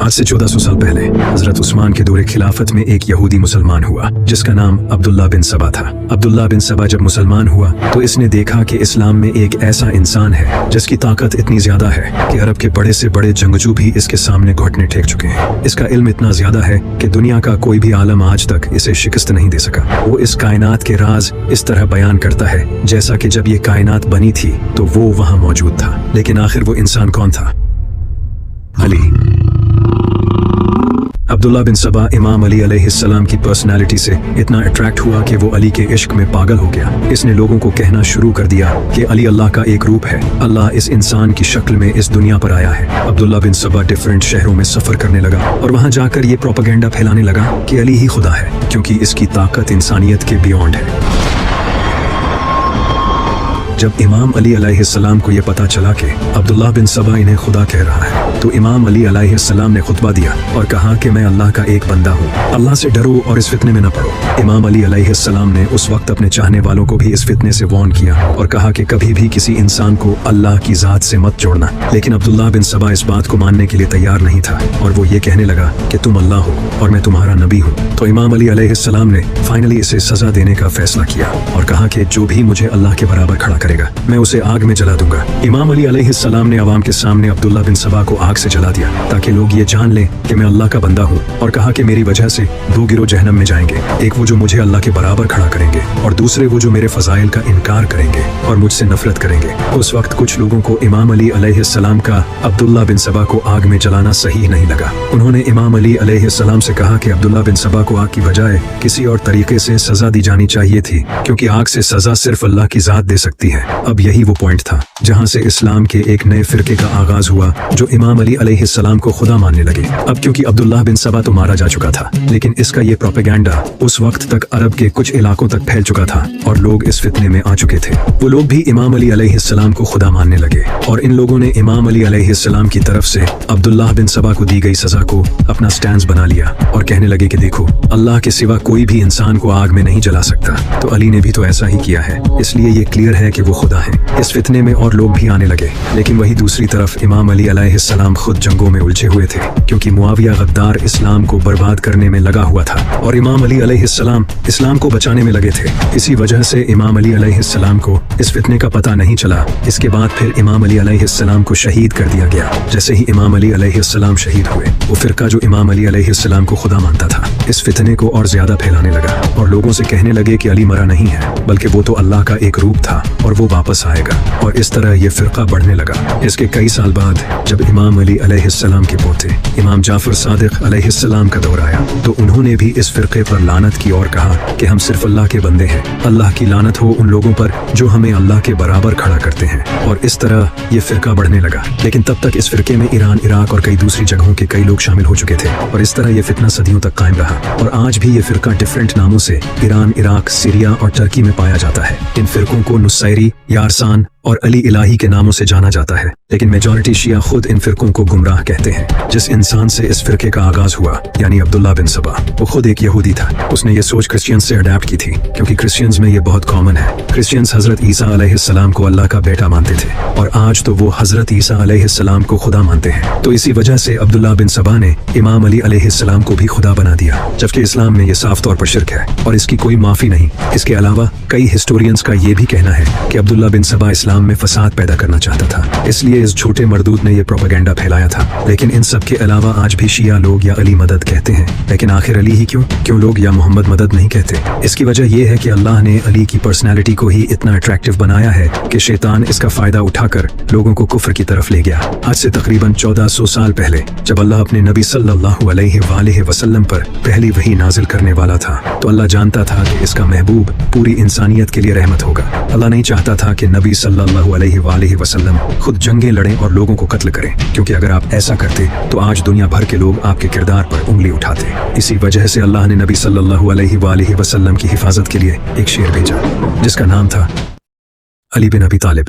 आज से 1400 साल पहले हजरत उस्मान के दौरे खिलाफत में एक यहूदी मुसलमान हुआ जिसका नाम अब्दुल्ला बिन सबा था। अब्दुल्ला बिन सबा जब मुसलमान हुआ तो इसने देखा कि इस्लाम में एक ऐसा इंसान है जिसकी ताकत इतनी ज्यादा है कि अरब के बड़े से बड़े जंगजू भी इसके सामने घुटने टेक चुके हैं। इसका इल्म इतना ज्यादा है कि दुनिया का कोई भी आलम आज तक इसे शिकस्त नहीं दे सका। वो इस कायनात के राज इस तरह बयान करता है जैसा कि जब ये कायनात बनी थी तो वो वहाँ मौजूद था। लेकिन आखिर वो इंसान कौन था? अली। अब्दुल्ला बिन सबा इमाम अली अलैहिस्सलाम की पर्सनालिटी से इतना अट्रैक्ट हुआ कि वो अली के इश्क में पागल हो गया। इसने लोगों को कहना शुरू कर दिया कि अली अल्लाह का एक रूप है, अल्लाह इस इंसान की शक्ल में इस दुनिया पर आया है। अब्दुल्ला बिन सबा डिफरेंट शहरों में सफर करने लगा और वहाँ जाकर ये प्रोपेगेंडा फैलाने लगा कि अली ही खुदा है, क्योंकि इसकी ताकत इंसानियत के बियॉन्ड है। जब इमाम अली अलैहिस्सलाम को यह पता चला कि अब्दुल्ला बिन सबा इन्हें खुदा कह रहा है तो इमाम अली अलैहिस्सलाम ने खुतबा दिया और कहा कि मैं अल्लाह का एक बंदा हूँ, अल्लाह से डरो और इस फितने में न पड़ो। इमाम अली अलैहिस्सलाम ने उस वक्त अपने चाहने वालों को भी इस फितने से वार्न किया और कहा कि कभी भी किसी इंसान को अल्लाह की जात से मत जोड़ना। लेकिन अब्दुल्ला बिन सबा इस बात को मानने के लिए तैयार नहीं था और वो ये कहने लगा कि तुम अल्लाह हो और मैं तुम्हारा नबी हूँ। तो इमाम अली अलैहिस्सलाम ने फाइनली इसे सजा देने का फैसला किया और कहा कि जो भी मुझे अल्लाह के बराबर खड़ा करेगा मैं उसे आग में जला दूंगा। इमाम अली अलैहिस्सलाम ने अवाम के सामने अब्दुल्ला बिन सबा को आग से जला दिया ताकि लोग ये जान लें कि मैं अल्लाह का बंदा हूँ, और कहा कि मेरी वजह से दो गिरोह जहन्नम में जाएंगे, एक वो जो मुझे अल्लाह के बराबर खड़ा करेंगे और दूसरे वो जो मेरे फजाइल का इनकार करेंगे और मुझसे नफरत करेंगे। उस वक्त कुछ लोगों को इमाम अली अलैहिस्सलाम का अब्दुल्ला बिन सबा को आग में जलाना सही नहीं लगा। उन्होंने इमाम अली अलैहिस्सलाम से कहा कि अब्दुल्ला बिन सबा को आग की बजाय किसी और तरीके से सजा दी जानी चाहिए थी, क्योंकि आग से सजा सिर्फ अल्लाह की जात दे सकती है। अब यही वो पॉइंट था जहां से इस्लाम के एक नए फिरके का आगाज हुआ जो इमाम अली अलैहिस्सलाम को खुदा मानने लगे। अब क्योंकि अब्दुल्ला बिन सबा तो मारा जा चुका था, लेकिन इसका ये प्रोपेगेंडा उस वक्त तक अरब के कुछ इलाकों तक फैल चुका था और लोग इस फितने में आ चुके थे। वो लोग भी इमाम अली अलैहिस्सलाम को खुदा मानने लगे और इन लोगों ने इमाम अली अलैहिस्सलाम की तरफ से अब्दुल्ला बिन सबा को दी गई सजा को अपना स्टैंड बना लिया और कहने लगे कि देखो, अल्लाह के सिवा कोई भी इंसान को आग में नहीं जला सकता, तो अली ने भी तो ऐसा ही किया है, इसलिए ये क्लियर है कि वो खुदा है। इस फितने में और लोग भी आने लगे, लेकिन वही दूसरी तरफ इमाम अली अलैहिस्सलाम खुद जंगों में उलझे हुए थे, क्योंकि मुआविया गद्दार इस्लाम को बर्बाद करने में लगा हुआ था और इमाम अली अलैहिस्सलाम इस्लाम को बचाने में लगे थे। इसी वजह से इमाम अली अलैहिस्सलाम को इस फितने का पता नहीं चला। इसके बाद फिर इमाम अली अलैहिस्सलाम को शहीद कर दिया गया। जैसे ही इमाम अली अलैहिस्सलाम शहीद हुए, वो फिरका जो इमाम अली अलैहिस्सलाम को खुदा मानता था इस फितने को और ज्यादा फैलाने लगा और लोगों से कहने लगे कि अली मरा नहीं है, बल्कि वो तो अल्लाह का एक रूप था और वो वापस आएगा। और इस तरह ये फिरका बढ़ने लगा। इसके कई साल बाद जब इमाम अली अलैहिस्सलाम के पोते इमाम जाफर सादिक अलैहिस्सलाम का दौर आया तो उन्होंने भी इस फिरके पर लानत की और कहा कि हम सिर्फ अल्लाह के बंदे हैं, अल्लाह की लानत हो उन लोगों पर जो हमें अल्लाह के बराबर खड़ा करते हैं। और इस तरह ये फिरका बढ़ने लगा। लेकिन तब तक इस फिरके में ईरान, इराक और कई दूसरी जगहों के कई लोग शामिल हो चुके थे और इस तरह ये फितना सदियों तक कायम रहा। और आज भी ये फिरका डिफरेंट नामों से ईरान, इराक, सीरिया और टर्की में पाया जाता है। इन फिरकों को नुसैरी, यारसान और अली इलाही के नामों से जाना जाता है, लेकिन मेजॉरिटी शिया खुद इन फिरकों को गुमराह कहते हैं। जिस इंसान से इस फिरके का आगाज हुआ यानी अब्दुल्ला बिन सबा, वो खुद एक यहूदी था। उसने ये सोच क्रिश्चियंस से अडेप्ट की थी, क्योंकि क्रिश्चियंस में ये बहुत कॉमन है। क्रिश्चियंस हजरत ईसा अलैहिस्सलाम को अल्लाह का बेटा मानते थे और आज तो वो हजरत ईसा अलैहिस्सलाम को खुदा मानते हैं। तो इसी वजह से अब्दुल्ला बिन सबा ने इमाम अली अलैहिस्सलाम को भी खुदा बना दिया, जबकि इस्लाम में ये साफ तौर पर शिर्क है और इसकी कोई माफी नहीं। इसके अलावा कई हिस्टोरियंस का ये भी कहना है कि अब्दुल्ला बिन सबा इस्लाम में फसाद पैदा करना चाहता था, इसलिए इस झूठे मरदूद ने यह प्रोपेगेंडा फैलाया था। लेकिन इन सब के अलावा आज भी शिया लोग या अली मदद कहते हैं, लेकिन आखिर अली ही क्यों लोग या मोहम्मद मदद नहीं कहते? इसकी वजह यह है कि अल्लाह ने अली की पर्सनैलिटी को ही इतना अट्रैक्टिव बनाया है कि शैतान इसका फायदा उठाकर लोगों को कुफ्र की तरफ ले गया। आज से तकरीबन 1400 साल पहले जब अल्लाह अपने नबी सल्लल्लाहु अलैहि वसल्लम पर पहली वही नाजिल करने वाला था तो अल्लाह जानता था कि इसका महबूब पूरी इंसानियत के लिए रहमत होगा। अल्लाह नहीं चाहता था कि नबी सल्लल्लाहु अलैहि वसल्लम खुद जंगें लड़ें और लोगों को कत्ल करें, क्योंकि अगर आप ऐसा करते तो आज दुनिया भर के लोग आपके किरदार पर उंगली उठाते। इसी वजह से अल्लाह ने नबी सल्लल्लाहु अलैहि वसल्लम की हिफाजत के लिए एक शेर भेजा जिसका नाम था अली बिन अबी तालिब।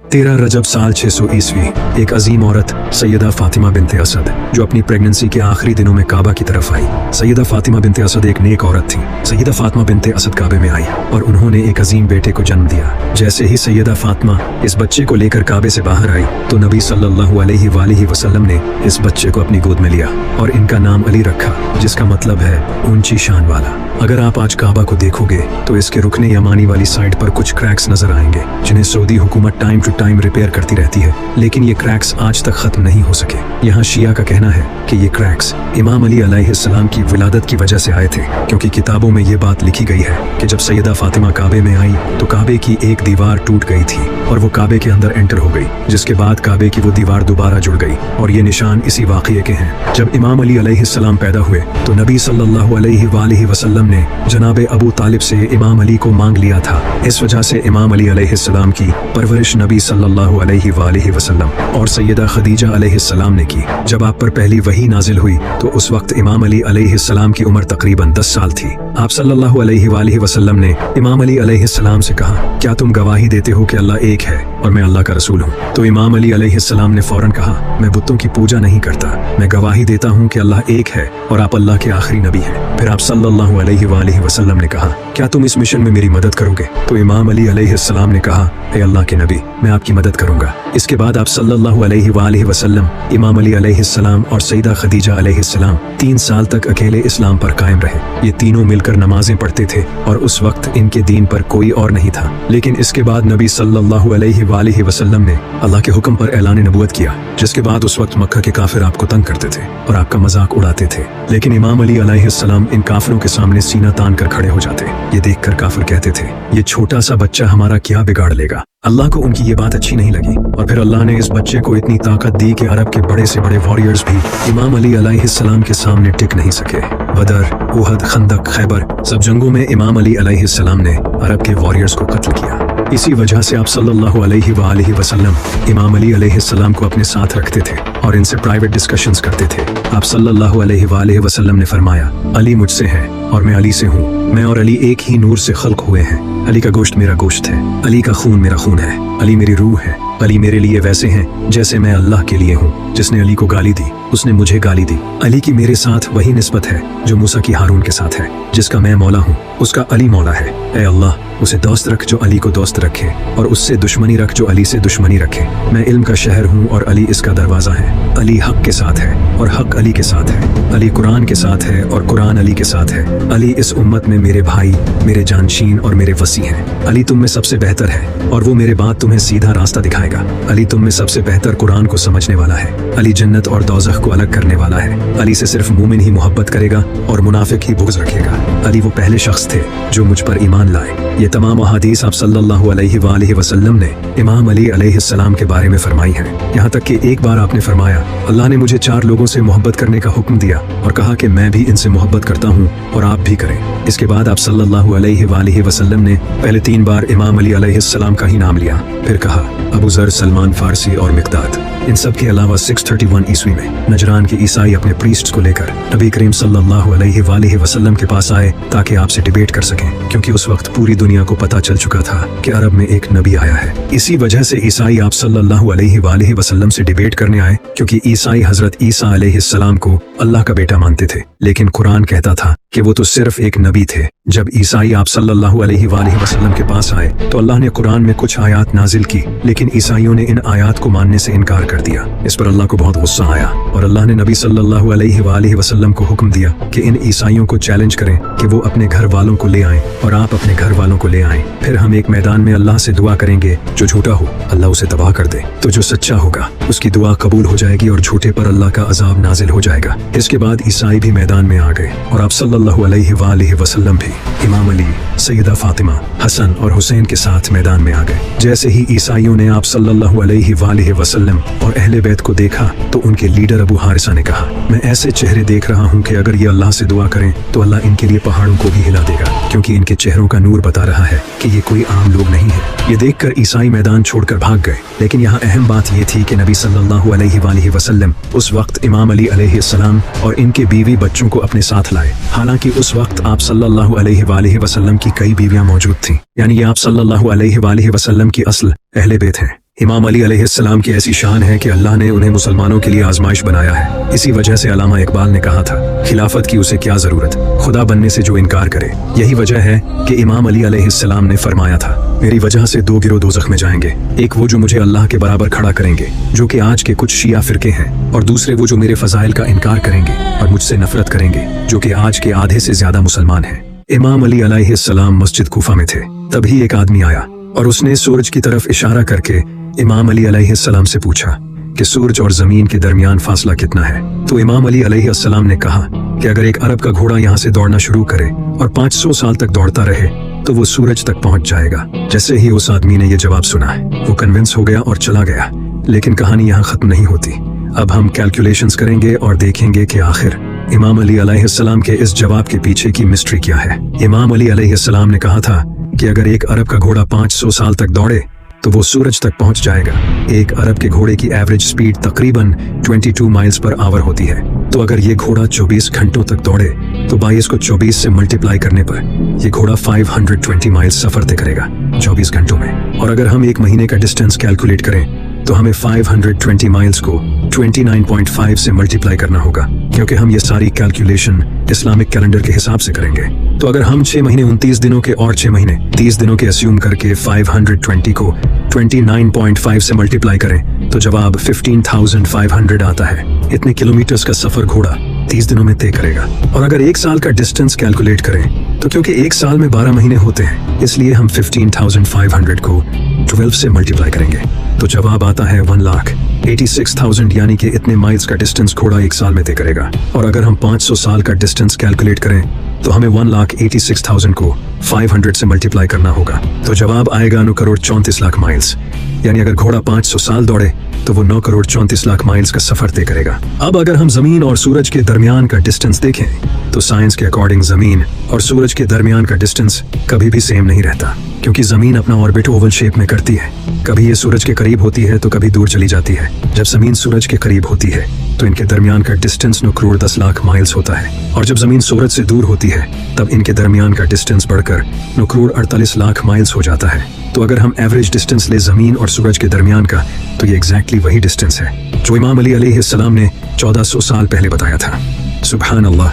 13 रजब साल 600 ईस्वी एक अजीम औरत सैयदा फातिमा बिनते असद जो अपनी प्रेगनेंसी के आखिरी दिनों में काबा की तरफ आई। सैयदा फातिमा बिनते असद एक नेक औरत थी। सैयदा फातिमा बिनते असद काबे में आई और उन्होंने एक अजीम बेटे को जन्म दिया। जैसे ही सैयदा फातिमा इस बच्चे को लेकर काबे से बाहर आई तो नबी सल्लल्लाहु अलैहि वसल्लम ने इस बच्चे को अपनी गोद में लिया और इनका नाम अली रखा, जिसका मतलब है ऊंची शान वाला। अगर आप आज काबा को देखोगे तो इसके रुकने यमानी वाली साइड पर कुछ क्रैक्स नजर आएंगे, जिन्हें सऊदी हुकूमत टाइम टू टाइम रिपेयर करती रहती है, लेकिन ये क्रैक्स आज तक खत्म नहीं हो सके। यहाँ शिया का कहना है कि ये क्रैक्स इमाम अली अलैहिस्सलाम की विलादत की वजह से आए थे, क्योंकि किताबों में ये बात लिखी गई है कि जब सैयदा फातिमा काबे में आई तो काबे की एक दीवार टूट गई थी और वो काबे के अंदर एंटर हो गई, जिसके बाद काबे की वो दीवार दोबारा जुड़ गई और ये निशान इसी वाक़ये के हैं। जब इमाम अली अलैहिस्सलाम पैदा हुए तो नबी सल्लल्लाहु अलैहि वसल्लम ने जनाब अबू तालिब से इमाम अली को मांग लिया था। इस वजह से इमाम अली अलैहिस्सलाम की परवरिश नबी सल्लल्लाहु अलैहि वसल्लम और सैयदा खदीजा अलैहिस्सलाम ने की। जब आप पर पहली वही नाजिल हुई तो उस वक्त इमाम अली अलैहिस्सलाम की उम्र तकरीबन 10 साल थी। आप सल्लल्लाहु अलैहि वसल्लम ने इमाम अली अलैहिस्सलाम से कहा, क्या तुम गवाही देते हो कि अल्लाह एक है और मैं अल्लाह का रसूल हूँ? तो इमाम अली अलैहिस्सलाम ने फौरन कहा, मैं बुतों की पूजा नहीं करता, मैं गवाही देता हूँ कि अल्लाह एक है और आप अल्लाह के आखिरी नबी हैं। फिर आप सल्लल्लाहु अलैहि वसल्लम ने कहा, क्या तुम इस मिशन में मेरी मदद करोगे? तो इमाम अली अलैहिस्सलाम ने कहा, ए अल्लाह के नबी, मैं आपकी मदद करूंगा। इसके बाद आप सल्लल्लाहु अलैहि वसल्लम, इमाम अली अलैहिस्सलाम और सैयदा खदीजा अलैहिस्सलाम 3 साल तक अकेले इस्लाम पर कायम रहे। ये तीनों मिलकर नमाजें पढ़ते थे और उस वक्त इनके दीन पर कोई और नहीं था। लेकिन इसके बाद नबी सल्लल्लाहु अलैहि वसल्लम ने अल्लाह के हुक्म पर ऐलान नबूवत किया, जिसके बाद उस वक्त मक्का के काफिर आपको तंग करते थे और आपका मजाक उड़ाते थे। लेकिन इमाम अली अलैहिस्सलाम इन काफिरों के सामने सीना तान कर खड़े हो जाते। ये देखकर काफिर कहते थे, ये छोटा सा बच्चा हमारा क्या बिगाड़ लेगा। अल्लाह को उनकी ये बात अच्छी नहीं लगी और फिर अल्लाह ने इस बच्चे को इतनी ताकत दी कि अरब के बड़े से बड़े वॉरियर्स भी इमाम अली अलैहिस्सलाम के सामने टिक नहीं सके। बदर, उहद, खंदक, खैबर सब जंगों में इमाम अली अलैहिस्सलाम ने अरब के वॉरियर्स को कत्ल किया। इसी वजह से आप सल्लल्लाहु अलैहि वसल्लम इमाम अली अलैहिस्सलाम को अपने साथ रखते थे और इनसे प्राइवेट डिस्कशंस करते थे। आप सल्लल्लाहु अलैहि वसल्लम ने फरमाया, अली मुझसे है और मैं अली से हूँ। मैं और अली एक ही नूर से खल्क हुए हैं। अली का गोश्त मेरा गोश्त है, अली का खून मेरा खून है, अली मेरी रूह है। अली मेरे लिए वैसे हैं जैसे मैं अल्लाह के लिए हूँ। जिसने अली को गाली दी उसने मुझे गाली दी। अली की मेरे साथ वही निस्बत है जो मूसा की हारून के साथ है। जिसका मैं मौला हूँ उसका अली मौला है। ऐ अल्लाह, उसे दोस्त रख जो अली को दोस्त रखे और उससे दुश्मनी रख जो अली से दुश्मनी रखे। मैं इल्म का शहर हूँ और अली इसका दरवाजा है। अली हक के साथ है और हक अली के साथ है। अली कुरान के साथ है और कुरान अली के साथ है। अली इस उम्मत में मेरे भाई, मेरे जानशीन और मेरे वसी हैं। अली तुम में सबसे बेहतर है और वो मेरे बाद तुम्हें सीधा रास्ता दिखाएगा। अली तुम में सबसे बेहतर कुरान को समझने वाला है। अली जन्नत और दोज़ख को अलग करने वाला है। अली से सिर्फ मोमिन ही मोहब्बत करेगा और मुनाफिक ही बुग़्ज़ रखेगा। अली वो पहले शख्स थे जो मुझ पर ईमान लाए। ये तमाम अहादीस आप सल्लल्लाहु अलैहि वसल्लम ने इमाम अली अलैहिस्सलाम के बारे में फरमाई हैं। यहाँ तक कि एक बार आपने फरमाया, अल्लाह ने मुझे 4 लोगों से मोहब्बत करने का हुक्म दिया और कहा कि मैं भी इनसे मोहब्बत करता हूँ और आप भी करें। इसके बाद आप सल्लल्लाहु अलैहि वसल्लम ने पहले 3 बार इमाम अली अलैहिस्सलाम का ही नाम लिया। फिर कहा अबू ज़र, सलमान फारसी और मिक़दाद। इन सब के अलावा 631 ईस्वी में नजरान के ईसाई अपने प्रीस्ट्स को लेकर नबी करीम सल्लल्लाहु अलैहि वसल्लम के पास आए ताकि आपसे डिबेट कर सकें, क्योंकि उस वक्त पूरी दुनिया को पता चल चुका था कि अरब में एक नबी आया है। इसी वजह से ईसाई आप सल्लल्लाहु अलैहि वसल्लम से डिबेट करने आए, क्योंकि ईसाई हजरत ईसा अलैहिस्सलाम को अल्लाह का बेटा मानते थे, लेकिन कुरान कहता था कि वो तो सिर्फ एक नबी थे। जब ईसाई आप सल्लल्लाहु अलैहि वसल्लम के पास आए तो अल्लाह ने कुरान में कुछ आयात नाजिल की, लेकिन ईसाइयों ने इन आयात को मानने से इनकार कर दिया। इस पर अल्लाह को बहुत गुस्सा आया और अल्लाह ने नबी सल्लल्लाहु अलैहि वसल्लम को हुक्म दिया कि इन ईसाइयों को चैलेंज करें कि वो अपने घर वालों को ले आएं और आप अपने घर वालों को ले आएं। फिर हम एक मैदान में अल्लाह से दुआ करेंगे, जो झूठा हो अल्लाह उसे तबाह कर दे, तो जो सच्चा होगा उसकी दुआ कबूल हो जाएगी और झूठे पर अल्लाह का अजाब नाजिल हो जाएगा। इसके बाद ईसाई भी मैदान में आ गए और आप सल्लल्लाहु अलैहि वसल्लम भी इमाम अली, सैयदा फातिमा, हसन और हुसैन के साथ मैदान में आ गए। जैसे ही ईसाइयों ने आप सल्लल्लाहु अलैहि वसल्लम और अहले बैत को देखा तो उनके लीडर अबू हारिसा ने कहा, मैं ऐसे चेहरे देख रहा हूँ कि अगर ये अल्लाह से दुआ करें तो अल्लाह इनके लिए पहाड़ों को भी हिला देगा, क्योंकि इनके चेहरों का नूर बता रहा है कि ये कोई आम लोग नहीं है। ये देखकर ईसाई मैदान छोड़कर भाग गए। लेकिन यहाँ अहम बात ये थी कि नबी सल्लल्लाहु अलैहि वसल्लम उस वक्त इमाम अली अलैहिस्सलाम और इनके बीवी बच्चों को अपने साथ लाए। हालांकि उस वक्त आप सल्लल्लाहु अलैहि वसल्लम की कई बीवियां मौजूद थीं, यानी आप सल्लल्लाहु अलैहि वसल्लम की असल अहले बैत हैं। इमाम अली अलैहिस्सलाम की ऐसी शान है कि अल्लाह ने उन्हें मुसलमानों के लिए आजमाइश बनाया है। इसी वजह से अल्लामा इकबाल ने कहा था, खिलाफत की उसे क्या जरूरत, खुदा बनने से जो इनकार करे। यही वजह है कि इमाम अली अलैहिस्सलाम ने फरमाया था, मेरी वजह से दो गिरोह दोज़ख में जाएंगे, एक वो जो मुझे अल्लाह के बराबर खड़ा करेंगे जो कि आज के कुछ शिया फिरके हैं, और दूसरे वो जो मेरे फजाइल का इनकार करेंगे और मुझसे नफरत करेंगे जो कि आज के आधे से ज्यादा मुसलमान हैं। इमाम अली अलैहिस्सलाम मस्जिद कूफा में थे, तभी एक आदमी आया और उसने सूरज की तरफ इशारा करके इमाम अली अलैहिस्सलाम से पूछा कि सूरज और जमीन के दरमियान फासला कितना है। तो इमाम अली अलैहिस्सलाम ने कहा कि अगर एक अरब का घोड़ा यहाँ से दौड़ना शुरू करे और 500 साल तक दौड़ता रहे तो वो सूरज तक पहुंच जाएगा। जैसे ही उस आदमी ने ये जवाब सुना वो कन्विंस हो गया और चला गया। लेकिन कहानी यहाँ खत्म नहीं होती। अब हम कैलकुलेशंस करेंगे और देखेंगे कि आखिर इमाम अली अलैहिस्सलाम के इस जवाब के पीछे की मिस्ट्री क्या है। इमाम अली अलैहिस्सलाम ने कहा था कि अगर एक अरब का घोड़ा 500 साल तक दौड़े तो वो सूरज तक पहुंच जाएगा। एक अरब के घोड़े की एवरेज स्पीड तकरीबन 22 माइल्स पर आवर होती है। तो अगर ये घोड़ा 24 घंटों तक दौड़े तो 22 को 24 से मल्टीप्लाई करने पर ये घोड़ा 520 माइल्स सफर तय करेगा 24 घंटों में। और अगर हम एक महीने का डिस्टेंस कैलकुलेट करें तो हमें 520 माइल्स को 29.5 से मल्टीप्लाई करना होगा, क्योंकि हम ये सारी कैलकुलेशन इस्लामिक कैलेंडर के हिसाब से करेंगे। तो अगर हम 6 महीने 29 दिनों के और 6 महीने 30 दिनों के अस्यूम करके 520 को 29.5 से मल्टीप्लाई करें तो जवाब 15,500 आता है। इतने किलोमीटर्स का सफर घोड़ा 30 दिनों में तय करेगा। और अगर एक साल का डिस्टेंस कैलकुलेट करें तो क्योंकि एक साल में 12 महीने होते हैं, इसलिए हम 15,500 को 12 से मल्टीप्लाई करेंगे तो जवाब आता है 1,86,000, यानी कि इतने माइल्स का डिस्टेंस घोड़ा एक साल में तय करेगा। और अगर हम 500 साल का डिस्टेंस कैलकुलेट करें तो हमें 1,86,000 को 500 से मल्टीप्लाई करना होगा तो जवाब आएगा 9 करोड़ 34 लाख माइल्स। यानी अगर घोड़ा 500 साल दौड़े तो वो 9 करोड़ 34 लाख माइल्स का सफर तय करेगा। अब अगर हम जमीन और सूरज के दरमियान का डिस्टेंस देखें तो साइंस के अकॉर्डिंग जमीन और सूरज के दरमियान का डिस्टेंस कभी भी सेम नहीं रहता, क्योंकि जमीन अपना ऑर्बिट ओवल शेप में करती है। कभी ये सूरज के करीब होती है तो कभी दूर चली जाती है। जब जमीन सूरज के करीब होती है तो इनके दरमियान का डिस्टेंस 9 करोड़ 10 लाख माइल्स होता है, और जब जमीन सूरज से दूर होती है तब इनके दरमियान का डिस्टेंस बढ़कर 9 करोड़ 48 लाख माइल्स हो जाता है। तो अगर हम एवरेज डिस्टेंस ले जमीन और सूरज के दरमियान का तो ये एग्जैक्टली वही डिस्टेंस है जो इमाम अली अलैहिस्सलाम ने 1400 साल पहले बताया था। सुभान अल्लाह।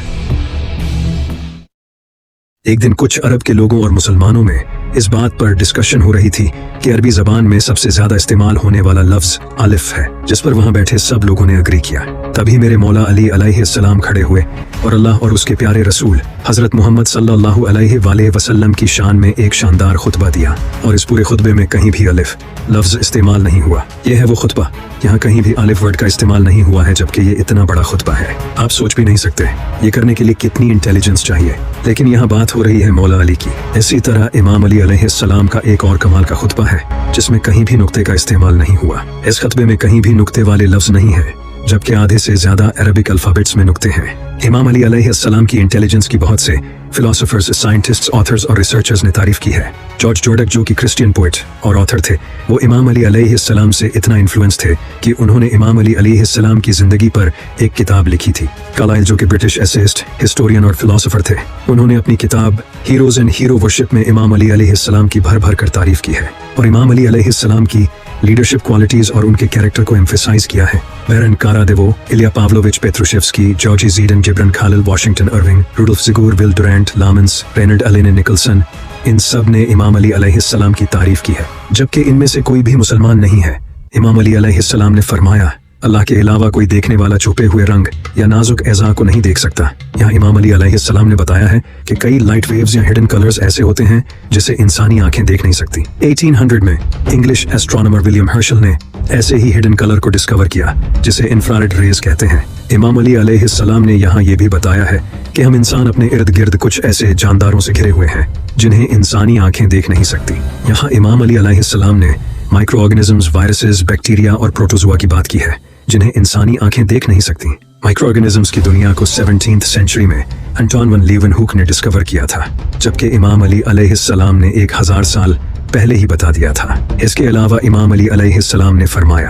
एक दिन कुछ अरब के लोगों और मुसलमानों में इस बात पर डिस्कशन हो रही थी कि अरबी जबान में सबसे ज्यादा इस्तेमाल होने वाला लफ्ज अलिफ है, जिस पर वहां बैठे सब लोगों ने अग्री किया। तभी मेरे मौला अली अलैहिस्सलाम खड़े हुए और अल्लाह और उसके प्यारे रसूल हजरत मोहम्मद सल्लल्लाहु अलैहि वसल्लम की शान में एक शानदार खुतबा दिया, और इस पूरे खुतबे में कहीं भी अलिफ लफ्ज इस्तेमाल नहीं हुआ। यह है वो खुतबा, यहाँ कहीं भी अलिफ वर्ड का इस्तेमाल नहीं हुआ है, जबकि ये इतना बड़ा खुतबा है। आप सोच भी नहीं सकते ये करने के लिए कितनी इंटेलिजेंस चाहिए। लेकिन यहाँ बात हो रही है मौला अली की। इसी तरह इमाम अली अलैहिस्सलाम का एक और कमाल का खुतबा है जिसमें कहीं भी नुक्ते का इस्तेमाल नहीं हुआ। इस खुतबे में कहीं भी नुक्ते वाले लफ्ज नहीं है, जबकि आधे से ज्यादा अरबिक अल्फाबेट्स में नुक्ते हैं। इमाम अली अलैहिस्सलाम की इंटेलिजेंस की बहुत से फिलोसोफर्स, साइंटिस्ट्स, ऑथर्स और रिसर्चर्स ने तारीफ की है। जॉर्ज जोडक, जो कि क्रिश्चियन पोइट और ऑथर थे, वो इमाम अली अलैहिस्सलाम से इतना इन्फ्लुएंस थे कि उन्होंने इमाम अली अलैहिस्सलाम की जिंदगी पर एक किताब लिखी थी। कार्लाइल, जो कि ब्रिटिश एसेइस्ट, हिस्टोरियन और फिलोसोफर थे, उन्होंने अपनी किताब हीरोज एंड हीरो वर्शिप में इमाम अली अलैहिस्सलाम की भर भर कर तारीफ की है और इमाम अली अलैहिस्सलाम की लीडरशिप क्वालिटीज और उनके कैरेक्टर को एम्फेसाइज किया है। Baron Carra de Vaux, Ilya Pavlovich Petrushevsky, Jurji Zaidan, Gibran Khalil, Washington Irving, Rudolf ज़िगुर, Will Durant, Lammens, Reynold Alleyne Nicholson, इन सब ने इमाम अली अलैहिस्सलाम की तारीफ की है, जबकि इनमें से कोई भी मुसलमान नहीं है। इमाम अली अलैहिस्सलाम ने फरमाया, अल्लाह के अलावा कोई देखने वाला छुपे हुए रंग या नाजुक एज़ा को नहीं देख सकता। यहाँ इमाम अली अलैहिस्सलाम ने बताया है कि कई लाइट वेव्स या हिडन कलर्स ऐसे होते हैं जिसे इंसानी आंखें देख नहीं सकती। 1800 में इंग्लिश एस्ट्रोनॉमर विलियम हर्शल ने ऐसे ही हिडन कलर को डिस्कवर किया जिसे इंफ्रारेड रेज कहते हैं। इमाम अली अलैहिस्सलाम ने यहाँ ये भी बताया है कि हम इंसान अपने इर्द गिर्द कुछ ऐसे जानदारों से घिरे हुए हैं जिन्हें इंसानी आंखें देख नहीं सकती। यहाँ इमाम अली अलैहिस्सलाम ने माइक्रो ऑर्गेनिजम्स, वायरसेस, बैक्टीरिया और प्रोटोजोआ की बात की है जिन्हें इंसानी आंखें देख नहीं सकती। माइक्रो ऑर्गेनिजम्स की दुनिया को 17th सेंचुरी में एंटोन वन लीवनहुक ने डिस्कवर किया था, जबकि इमाम अली अलैहिस्सलाम ने 1000 साल पहले ही बता दिया था। इसके अलावा इमाम अली अलैहिस्सलाम ने फरमाया,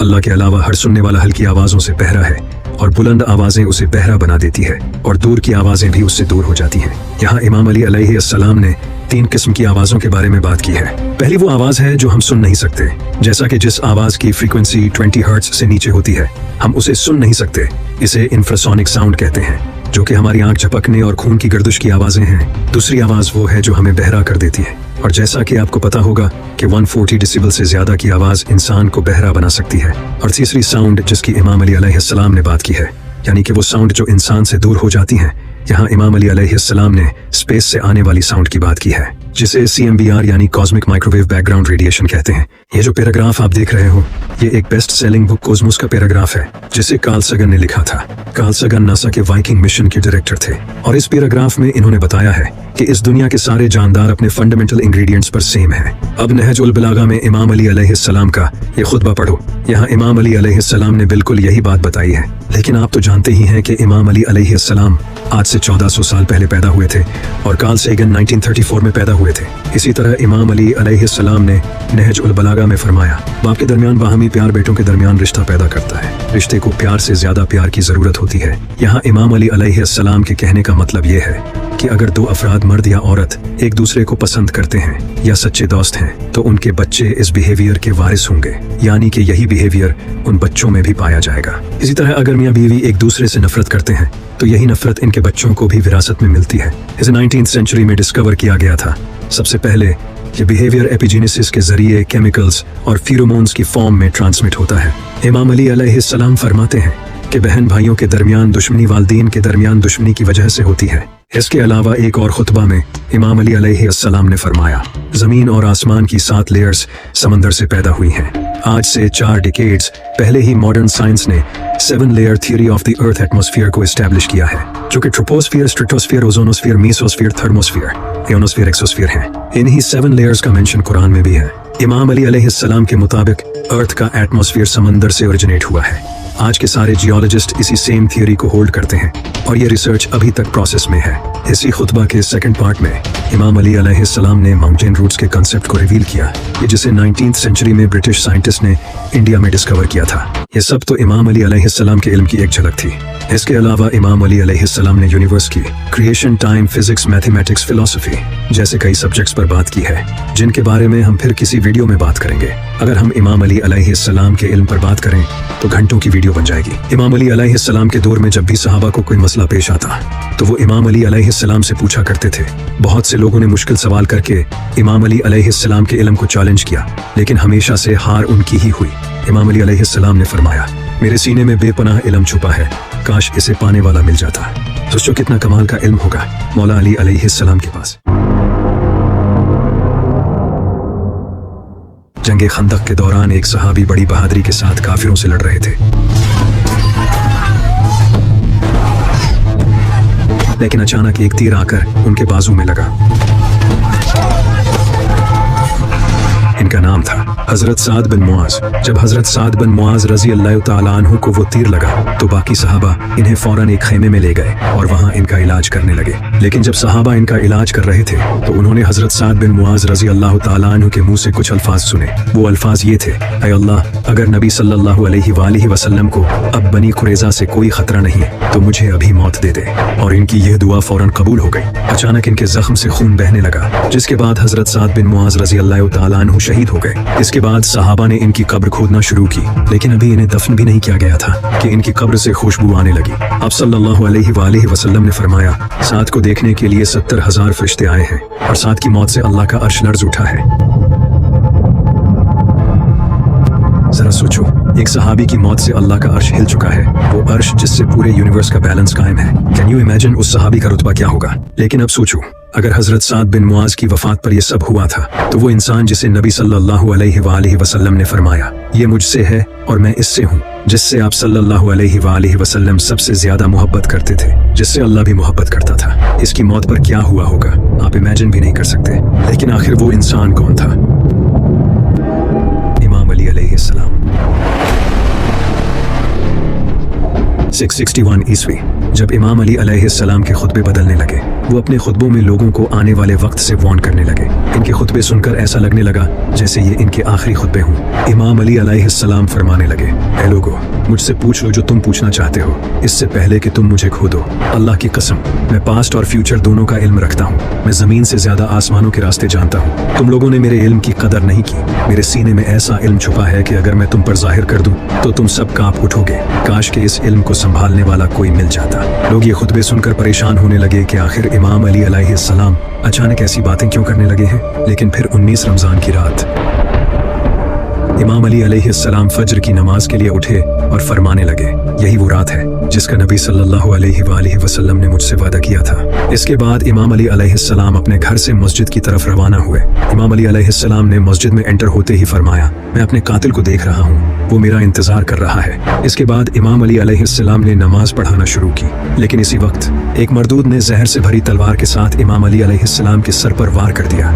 अल्लाह के अलावा हर सुनने वाला हल्की आवाज़ों से बहरा है और बुलंद आवाज़ें उसे बहरा बना देती है और दूर की आवाज़ें भी उससे दूर हो जाती हैं। यहाँ इमाम अली अलैहिस्सलाम ने तीन किस्म की आवाज़ों के बारे में बात की है। पहली वो आवाज़ है जो हम सुन नहीं सकते, जैसा कि जिस आवाज़ की फ्रीक्वेंसी 20 हर्ट्ज से नीचे होती है हम उसे सुन नहीं सकते। इसे इंफ्रासोनिक साउंड कहते हैं, जो कि हमारी आंख झपकने और खून की गर्दिश की आवाज़ें हैं। दूसरी आवाज़ वो है जो हमें बहरा कर देती है, और जैसा कि आपको पता होगा कि 140 डेसिबल से ज़्यादा की आवाज़ इंसान को बहरा बना सकती है। और तीसरी साउंड जिसकी इमाम अली अलैहिस्सलाम ने बात की है, यानी कि वो साउंड जो इंसान से दूर हो जाती हैं। यहाँ इमाम अली अलैहिस्सलाम ने स्पेस से आने वाली साउंड की बात की है, जिसे CMBR यानी कॉस्मिक माइक्रोवेव बैकग्राउंड रेडिएशन कहते हैं। ये जो पैराग्राफ आप देख रहे हो, ये एक बेस्ट सेलिंग बुक कोस्मोस का पैराग्राफ है, जिसे कार्ल सगन ने लिखा था। कार्ल सगन नासा के वाइकिंग मिशन के डायरेक्टर थे, और इस पैराग्राफ में इन्होंने बताया है कि इस दुनिया के सारे जानदार अपने फंडामेंटल इंग्रेडिएंट्स पर सेम है। अब नहज उल बलागा में इमाम अली अलैहिस्सलाम का ये खुतबा पढ़ो। यहाँ इमाम अली अलैहिस्सलाम ने बिल्कुल यही बात बताई है। लेकिन आप तो जानते ही हैं कि इमाम अली अलैहिस्सलाम आज से 1400 साल पहले पैदा हुए थे, और कार्ल सेगन 1934 में पैदा हुए थे। इसी तरह इमाम अली अलैहिस्सलाम ने नहज उल बलागा में फरमाया, बाप के दरमियान बाहमी प्यार बेटों के दरमियान रिश्ता पैदा करता है। रिश्ते को प्यार से ज्यादा प्यार की जरूरत होती है। यहाँ इमाम अली अलैहिस्सलाम के कहने का मतलब ये है कि अगर दो अफराद मर्द या औरत एक दूसरे को पसंद करते हैं या सच्चे दोस्त हैं, तो उनके बच्चे इस बिहेवियर के वारिस होंगे, यानी कि यही बिहेवियर उन बच्चों में भी पाया जाएगा। इसी तरह अगर मियां बीवी एक दूसरे से नफरत करते हैं, तो यही नफरत इनके बच्चों को भी विरासत में मिलती है। इसे 19th सेंचुरी में डिस्कवर किया गया था। सबसे पहले ये बिहेवियर एपिजेनेसिस के जरिए केमिकल्स और फेरोमोन्स की फॉर्म में ट्रांसमिट होता है। इमाम अली अलैहिस्सलाम फरमाते हैं कि बहन भाइयों के दरमियान दुश्मनी वालिदैन के दरमियान दुश्मनी की वजह से होती है। इसके अलावा एक और खुतबा में इमाम अली अलैहिस्सलाम ने फरमाया, जमीन और आसमान की 7 लेयर्स समंदर से पैदा हुई हैं। आज से 4 डिकेड्स पहले ही मॉडर्न साइंस ने 7 layer theory of the earth atmosphere को एस्टैब्लिश किया है, जो कि troposphere, stratosphere, ozonosphere, mesosphere, thermosphere, ionosphere, exosphere हैं। इन्हीं 7 लेयर्स का मेंशन कुरान में भी है। इमाम अली अलैहिस्सलाम के मुताबिक अर्थ का एटमॉस्फेयर समंदर से ओरिजिनेट हुआ है। आज के सारे जियोलॉजिस्ट इसी सेम थ्योरी को होल्ड करते हैं, और ये रिसर्च अभी तक प्रोसेस में है। इसी खुतबा के सेकंड पार्ट में इमाम अली अलैहिस्सलाम ने माउंटेन रूट्स के कंसेप्ट को रिवील किया, ये जिसे 19th सेंचुरी में ब्रिटिश साइंटिस्ट ने इंडिया में डिस्कवर किया था। ये सब तो इमाम अली अलैहिस्सलाम के इल्म की एक झलक थी। इसके अलावा इमाम अली अलैहिस्सलाम ने यूनिवर्स की creation, time, physics, mathematics, philosophy जैसे कई सब्जेक्ट्स पर बात की है, जिनके बारे में हम फिर किसी वीडियो में बात करेंगे। अगर हम इमाम अली अलैहिस्सलाम के इल्म पर बात करें तो घंटों की वीडियो बन जाएगी। इमाम अली अलैहिस्सलाम के दौर में जब भी सहाबा को कोई मसला पेश आता तो वो इमाम अली अलैहिस्सलाम से पूछा करते थे। बहुत से लोगों ने मुश्किल सवाल करके इमाम अली अलैहिस्सलाम के इल्म को चैलेंज किया, लेकिन हमेशा से हार उनकी ही हुई। इमाम अली अलैहिस्सलाम ने फरमाया, मेरे सीने में बेपनाह इल्म छुपा है, काश इसे पाने वाला मिल जाता। सोचो कितना कमाल का इल्म होगा मौला अली अलैहिस्सलाम के पास। जंगे खंदक के दौरान एक सहाबी बड़ी बहादुरी के साथ काफिरों से लड़ रहे थे, लेकिन अचानक एक तीर आकर उनके बाजू में लगा। इनका नाम था हजरत साद बिन मुआज। जब हजरत साद बिन मुआज रजी अल्लाह तआला अन्हु को वो तीर लगा तो बाकी सहाबा इन्हें फौरन एक खेमे में ले गए और वहां इनका इलाज करने लगे। लेकिन जब सहाबा इनका इलाज कर रहे थे तो उन्होंने हजरत साद बिन मुआज रजी अल्लाह तआला अन्हु के मुंह से कुछ अल्फाज सुने। वो अल्फाज ये थे, ऐ अल्लाह, अगर नबी सल्लल्लाहु अलैहि वसल्लम को अब बनी कुरैज़ा से कोई खतरा नहीं तो मुझे अभी मौत दे दे। और इनकी यह दुआ फौरन कबूल हो गई। अचानक इनके जख्म से खून बहने लगा, जिसके बाद हजरत साद बिन मुआज रजी अल्लाह तआला अन्हु शहीद हो गए। इसके बाद सहाबा ने इनकी कब्र खोदना शुरू की, लेकिन अभी इन्हें दफन भी नहीं किया गया था कि इनकी कब्र से खुशबू आने लगी। आप सल्लल्लाहु अलैहि वसल्लम ने फरमाया, साद को देखने के लिए 70,000 फरिश्ते आए हैं और साद की मौत से अल्लाह का अर्श लर्ज़ उठा है। जरा सोचो, एक सहाबी की मौत से अल्लाह का अर्श हिल चुका है, वो अर्श जिससे पूरे यूनिवर्स का बैलेंस कायम है। कैन यू इमेजिन उस सहाबी का रुतबा क्या होगा? लेकिन अब सोचो, अगर हजरत साद बिन मुआज की वफात पर यह सब हुआ था तो वो इंसान जिसे नबी सल्लल्लाहु अलैहि वसल्लम ने फरमाया, ये मुझसे है और मैं इससे हूँ, जिससे आप सल्लल्लाहु अलैहि वसल्लम सबसे ज्यादा मोहब्बत करते थे, जिससे अल्लाह भी मोहब्बत करता था, इसकी मौत पर क्या हुआ होगा आप इमेजिन भी नहीं कर सकते। लेकिन आखिर वो इंसान कौन था? इमाम अली अलैहिस्सलाम। 661 ईस्वी जब इमाम अली अलैहिस्सलाम के खुतबे बदलने लगे, वो अपने खुतबों में लोगों को आने वाले वक्त से वार्न करने लगे। इनके खुतबे सुनकर ऐसा लगने लगा जैसे ये इनके आखिरी खुतबे हों। इमाम अली अलैहिस्सलाम फरमाने लगे, ऐ लोगो, मुझसे पूछ लो जो तुम पूछना चाहते हो, इससे पहले कि तुम मुझे खो दो। अल्लाह की कसम, मैं पास्ट और फ्यूचर दोनों का इल्म रखता हूँ। मैं जमीन से ज्यादा आसमानों के रास्ते जानता हूँ। तुम लोगों ने मेरे इल्म की कदर नहीं की। मेरे सीने में ऐसा इल्म छुपा है कि अगर मैं तुम पर जाहिर कर दूं तो तुम सब कांप उठोगे। काश के इस इल्म को संभालने वाला कोई मिल जाता। लोग ये खुतबे सुनकर परेशान होने लगे कि आखिर इमाम अली अलैहिस्सलाम अचानक ऐसी बातें क्यों करने लगे हैं। लेकिन फिर 19 रमजान की रात इमाम अली अलैहिस्सलाम फज्र की नमाज के लिए उठे और फरमाने लगे, यही वो रात है जिसका नबी सल्लल्लाहु अलैहि वसल्लम ने मुझसे वादा किया था। इसके बाद इमाम अली अलैहिस्सलाम अपने घर से मस्जिद की तरफ रवाना हुए। इमाम अली अलैहिस्सलाम ने मस्जिद में एंटर होते ही फरमाया, मैं अपने कातिल को देख रहा हूँ, वो मेरा इंतजार कर रहा है। इसके बाद इमाम अली अलैहिस्सलाम ने नमाज पढ़ाना शुरू की। लेकिन इसी वक्त एक मरदूद ने जहर से भरी तलवार के साथ इमाम अली अलैहिस्सलाम के सर पर वार कर दिया।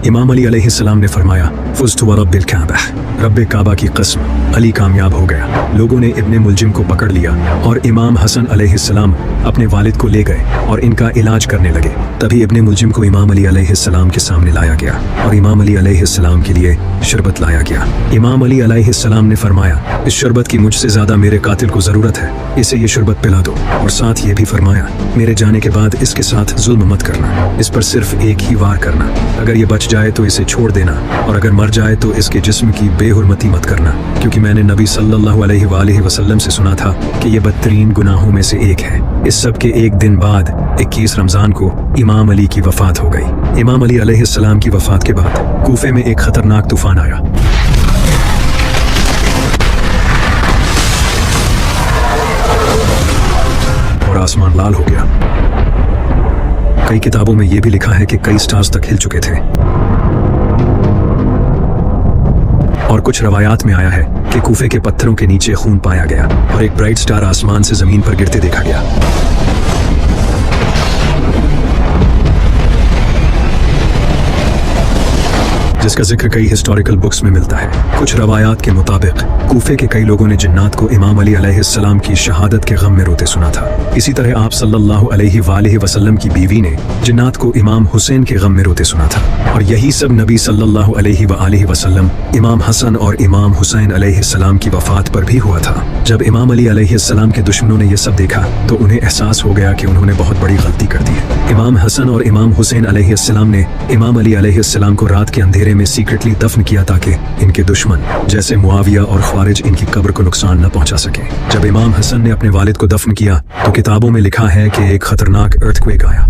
इमाम अली अलैहिस्सलाम ने फरमाया, फुज़्तु व रब्बिल काबा, रब्बे काबा की कसम, अली कामयाब हो गया। लोगों ने इब्ने मुलजिम को पकड़ लिया और इमाम हसन अलैहिस्सलाम अपने वालिद को ले गए और इनका इलाज करने लगे। तभी इब्ने मुलजिम को इमाम अली अलैहिस्सलाम के सामने लाया गया और इमाम अली अलैहिस्सलाम के लिए शरबत लाया गया। इमाम अली अलैहिस्सलाम ने फरमाया, इस शरबत की मुझसे ज्यादा मेरे कातिल को जरूरत है, इसे ये शरबत पिला दो। और साथ ये भी फरमाया, मेरे जाने के बाद इसके साथ जुल्म मत करना, इस पर सिर्फ एक ही वार करना। अगर ये बच जाए तो इसे छोड़ देना, और अगर मर जाए तो इसके जिस्म की बेहुरमती मत करना, क्योंकि मैंने नबी सल्लल्लाहु अलैहि वसल्लम से सुना था कि ये बदतरीन गुनाहों में से एक है। इस सब के एक दिन बाद 21 रमजान को इमाम अली की वफात हो गई। इमाम अली अलैहिस्सलाम की वफात के बाद कूफे में एक खतरनाक तूफान आया। और आसमान लाल हो गया। कई किताबों में यह भी लिखा है कि कई स्टार्स तक हिल चुके थे। और कुछ रवायात में आया है कि कूफे के पत्थरों के नीचे खून पाया गया और एक ब्राइट स्टार आसमान से जमीन पर गिरते देखा गया। जिसका जिक्र कई हिस्टोरिकल बुक्स में मिलता है। कुछ रवायात के मुताबिक कूफे के कई लोगों ने जिन्नात को इमाम अली अलैहिस्सलाम की शहादत के गम में रोते सुना था। इसी तरह आप सल्लल्लाहु अलैहि वसल्लम की बीवी ने जिन्नात को इमाम हुसैन के गम में रोते सुना था। और यही सब नबी सल्लल्लाहु अलैहि वसल्लम इमाम हसन और इमाम हुसैन अलैहिस्सलाम की वफात पर भी हुआ था। जब इमाम अली अलैहिस्सलाम के दुश्मनों ने यह सब देखा तो उन्हें एहसास हो गया कि उन्होंने बहुत बड़ी गलती कर दी है। इमाम हसन और इमाम हुसैन अलैहिस्सलाम ने इमाम अली अलैहिस्सलाम को रात के अंधेरे में सीक्रेटली दफन किया ताकि इनके दुश्मन जैसे मुआविया और ख्वारिज इनकी कब्र को नुकसान न पहुंचा सके। जब इमाम हसन ने अपने वालिद को दफन किया तो किताबों में लिखा है कि एक खतरनाक अर्थक्वेक आया।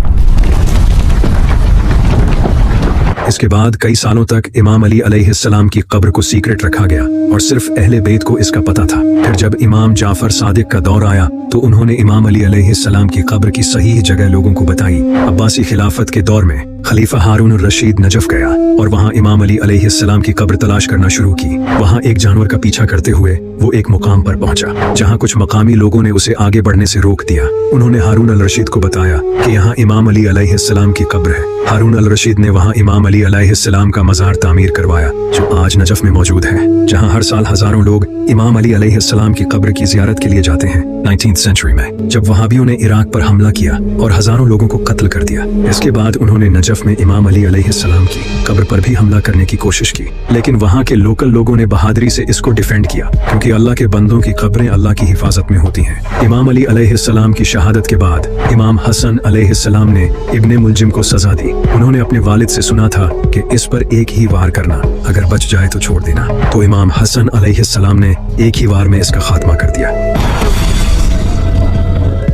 इसके बाद कई सालों तक इमाम अली अलैहिस्सलाम की कब्र को सीक्रेट रखा गया और सिर्फ अहले बैत को इसका पता था। फिर जब इमाम जाफर सादिक का दौर आया तो उन्होंने इमाम अली अलैहिस्सलाम की कब्र की सही जगह लोगों को बताई। अब्बासी खिलाफत के दौर में खलीफा हारून रशीद नजफ गया और वहाँ इमाम अली अलैहिस्सलाम की कब्र तलाश करना शुरू की। वहाँ एक जानवर का पीछा करते हुए वो एक मुकाम पर पहुंचा जहाँ कुछ मकामी लोगों ने उसे आगे बढ़ने से रोक दिया। उन्होंने हारून अल रशीद को बताया कि यहाँ इमाम अली अलैहिस्सलाम की कब्र है। हारून अल रशीद ने वहाँ इमाम अली अलैहिस्सलाम का मज़ार तामीर करवाया जो आज नजफ में मौजूद है, जहाँ हर साल हजारों लोग इमाम अली अलैहिस्सलाम की कब्र की जियारत के लिए जाते हैं। 19th सेंचुरी में जब वहाबियों ने इराक पर हमला किया और हजारों लोगों को कत्ल कर दिया, इसके बाद उन्होंने नजफ में इमाम अली अलैहिस्सलाम की कब्र पर भी हमला करने की कोशिश की, लेकिन वहाँ के लोकल लोगों ने बहादुरी से इसको डिफेंड किया क्योंकि अल्लाह के बंदों की कब्रें अल्लाह की हिफाजत में होती हैं। इमाम अली अलैहिस्सलाम की शहादत के बाद इमाम हसन अलैहिस्सलाम ने इब्ने मुलजिम को सजा दी। उन्होंने अपने वालिद से सुना था कि इस पर एक ही वार करना, अगर बच जाए तो छोड़ देना। तो इमाम हसन अलैहिस्सलाम ने एक ही वार में इसका खात्मा कर दिया।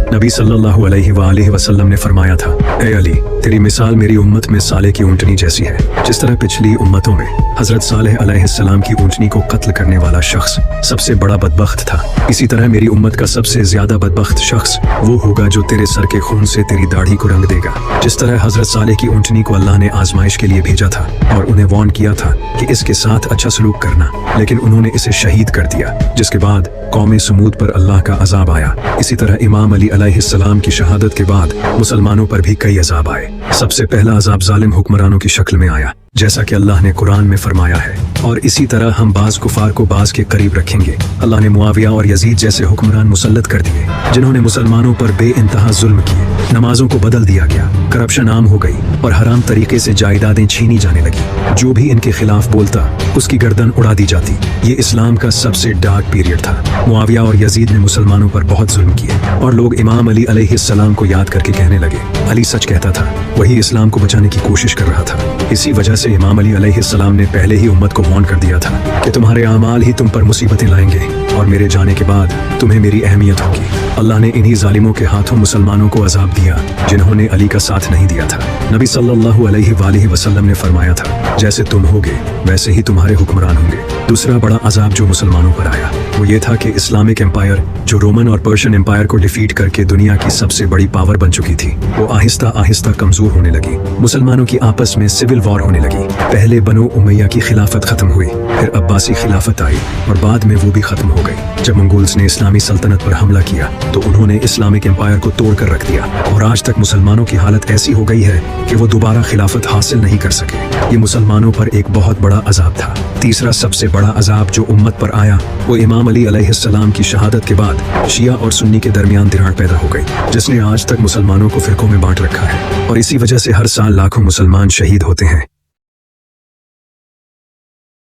नबी सल्लल्लाहु अलैहि वसल्लम ने फरमाया था, ए अली, तेरी मिसाल मेरी उम्मत में साले की ऊंटनी जैसी है। जिस तरह पिछली उम्मतों में हजरत सालेह अलैहिस्सलाम की ऊंटनी को कत्ल करने वाला शख्स सबसे बड़ा बदबख्त था, इसी तरह मेरी उम्मत का सबसे ज्यादा बदबख्त शख्स वो होगा जो तेरे सर के खून से तेरी दाढ़ी को रंग देगा। जिस तरह हजरत सालेह की ऊंटनी को अल्लाह ने आजमाइश के लिए भेजा था और उन्हें वार्न किया था कि इसके साथ अच्छा सलूक करना, लेकिन उन्होंने इसे शहीद कर दिया, जिसके बाद कौम समूद पर अल्लाह का अजाब आया। इसी तरह इमाम अली अलैहिस्सलाम की शहादत के बाद मुसलमानों पर भी कई अजाब आए। सबसे पहला अजाब जालिम हुक्मरानों की शक्ल में आया जैसा कि अल्लाह ने कुरान में फरमाया है। और इसी तरह हम बाज कुफार को बाज के करीब रखेंगे। अल्लाह ने मुआविया और यजीद जैसे हुक्मरान मुसल्लत कर दिए जिन्होंने मुसलमानों पर बेइंतहा जुल्म किए। नमाजों को बदल दिया गया, करप्शन आम हो गई और हराम तरीके से जायदादें छीनी जाने लगी। जो भी इनके खिलाफ बोलता उसकी गर्दन उड़ा दी जाती। ये इस्लाम का सबसे डार्क पीरियड था। मुआविया और यजीद ने मुसलमानों पर बहुत जुल्म किए और लोग इमाम अली अलैहिस्सलाम को याद करके कहने लगे, अली सच कहता था, वही इस्लाम को बचाने की कोशिश कर रहा था। इसी वजह से इमाम अली अलैहिस्सलाम ने पहले ही उम्मत को वार्न कर दिया था कि तुम्हारे आमाल ही तुम पर मुसीबतें लाएंगे और मेरे जाने के बाद तुम्हें मेरी अहमियत होगी। अल्लाह ने इन्हीं जालिमों के हाथों मुसलमानों को अजाब दिया जिन्होंने अली का साथ नहीं दिया था। नबी सल्लल्लाहु अलैहि वसल्लम ने फरमाया था, जैसे तुम होगे वैसे ही तुम्हारे हुक्मरान होंगे। दूसरा बड़ा अजाब जो मुसलमानों पर आया वो ये था कि इस्लामिक एम्पायर जो रोमन और पर्शियन एम्पायर को डिफीट करके दुनिया की सबसे बड़ी पावर बन चुकी थी, वो आहिस्ता आहिस्ता कमजोर होने लगी। मुसलमानों की आपस में सिविल वॉर होने लगी। पहले बनो उमैया की खिलाफत खत्म हुई, फिर अब्बासी खिलाफत आई और बाद में वो भी खत्म हो गई। जब मंगोल्स ने इस्लामी सल्तनत पर हमला किया तो उन्होंने इस्लामिक एम्पायर को तोड़ कर रख दिया और आज तक मुसलमानों की हालत ऐसी हो गई है कि वो दोबारा खिलाफत हासिल नहीं कर सके। ये मुसलमानों पर एक बहुत बड़ा अजाब था। तीसरा सबसे बड़ा अजाब जो उम्मत पर आया वो इमाम अली अलैहिस्सलाम की शहादत के बाद शिया और सुन्नी के दरमियान दिरार पैदा हो गई, जिसने आज तक मुसलमानों को फिरकों में बांट रखा है और इसी वजह से हर साल लाखों मुसलमान शहीद होते हैं।